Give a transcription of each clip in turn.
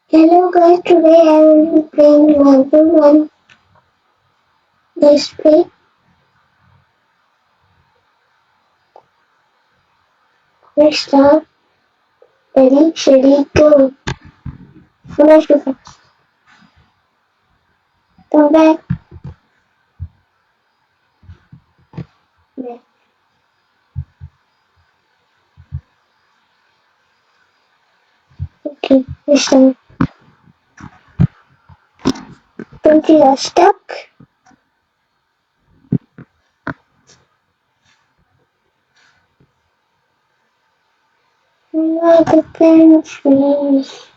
Hello guys, today I will be playing level 1 display. Let's start. Ready, steady, go. Flash to fast. Come back. Back. Okay, let's start. Countries are stuck. Like the countries.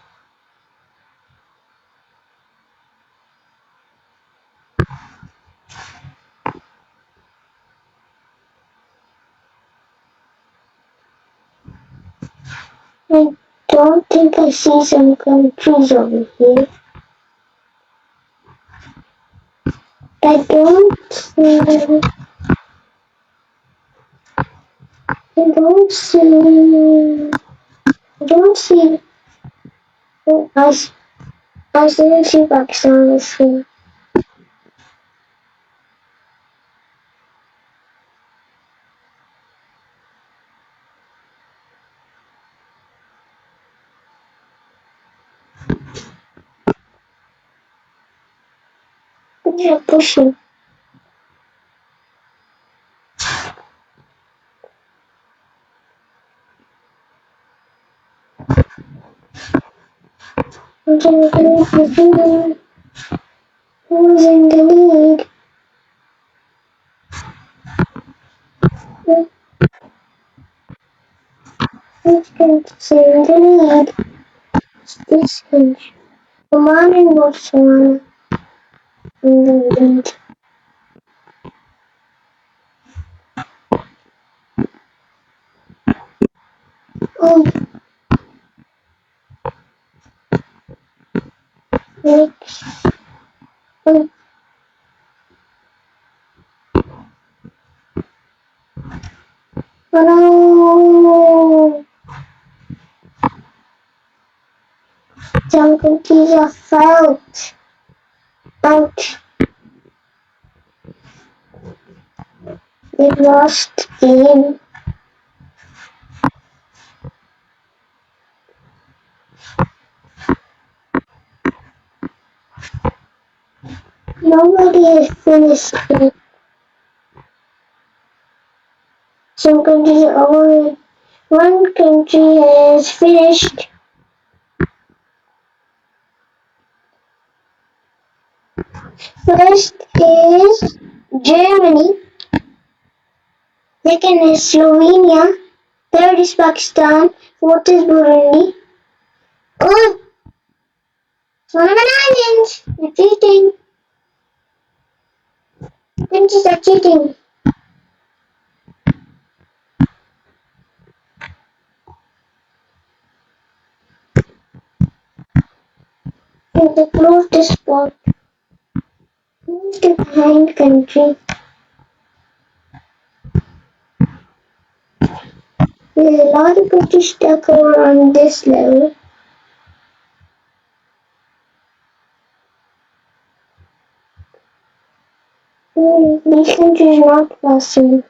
I don't think I see some countries over here. I don't see. I don't see. I don't see. Oh, I still see Pakistan on the screen. They're pushing. Who's in the lead? Who's in the lead? This country. Oman and Botswana in the lead. Oh, next. Oh, no. Some countries are out. Out. They lost game. Nobody has finished it. Some countries are over. One country has finished. First is Germany. Second is Slovenia. Third is Pakistan. Fourth is Burundi. Oh, Solomon Islands. They're cheating. Countries are cheating. And they closed the spot. Who's the behind country? There's a lot of countries stuck over on this level. These countries are not passing.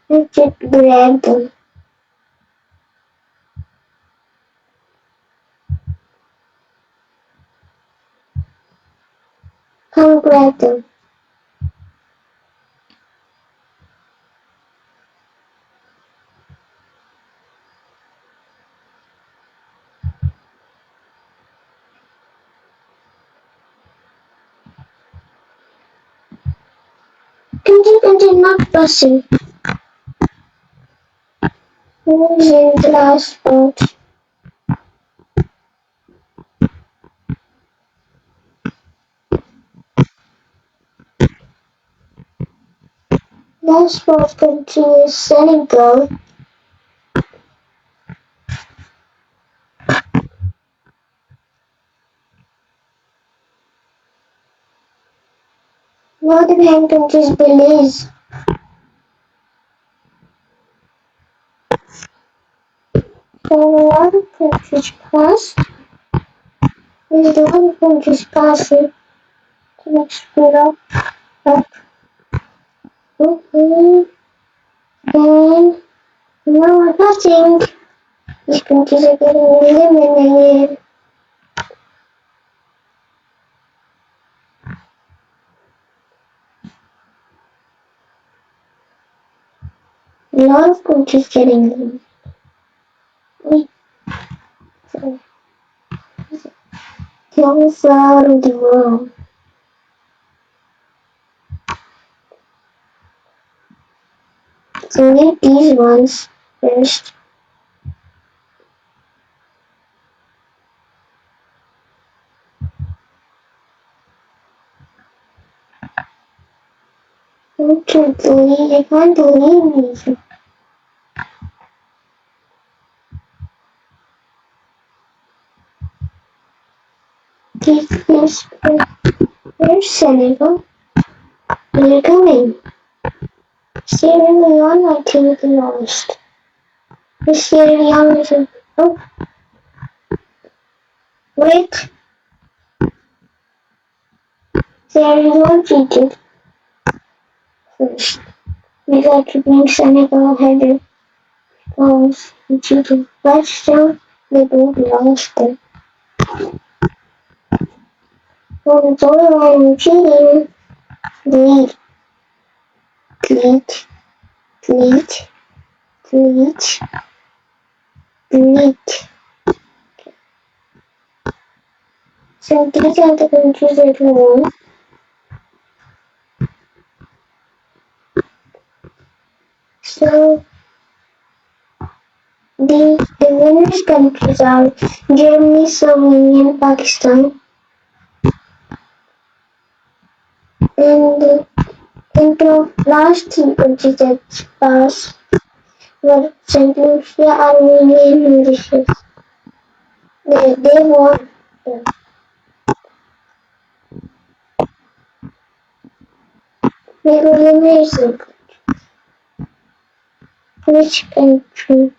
Let's just grab them. Come grab them. Country not passing. Who's in the last spot? Last spot country is Senegal. Now the behind country is Belize. So a lot of countries passed. Is the one who just passing to next up, up, okay, and no, nothing. These countries are getting eliminated. A lot of countries getting eliminated. So, things out of the world. So read these ones first. I can't believe these. Where's Senegal? They're coming. Sierra Leone, I think they lost. The Sierra Leone is a... Oh, wait. Sierra Leone cheated first. We got to bring Senegal ahead of cheated. But still, they both lost it. So it's all around cheating. Delete, delete, delete, delete, delete. So these are the countries that won. So the winners countries are Germany, Slovenia, and Pakistan. And the last three countries that passed were St. Lucia, Armenia, and Mauritius. They won. They were amazing. Which country?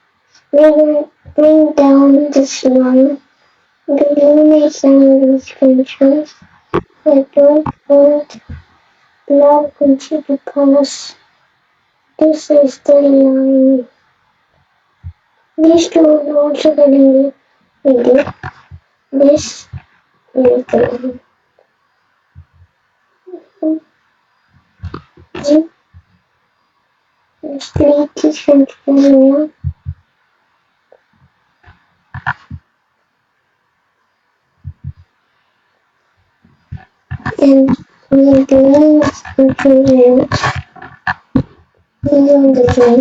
We will bring down this one. We will eliminate some of these countries. I don't want blood country because this is the line. These two are also getting rid. This is the line. There's 3 t-shirts for you. And we're doing this computer. He's on the train.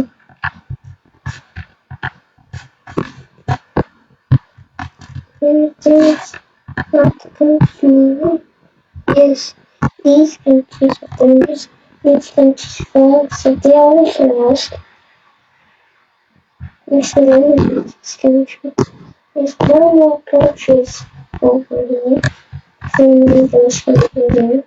Everything's not confusing. Yes, these countries are winners. These countries failed, so they are lost. Yes, there is this country. There's no more countries over here. So those countries there.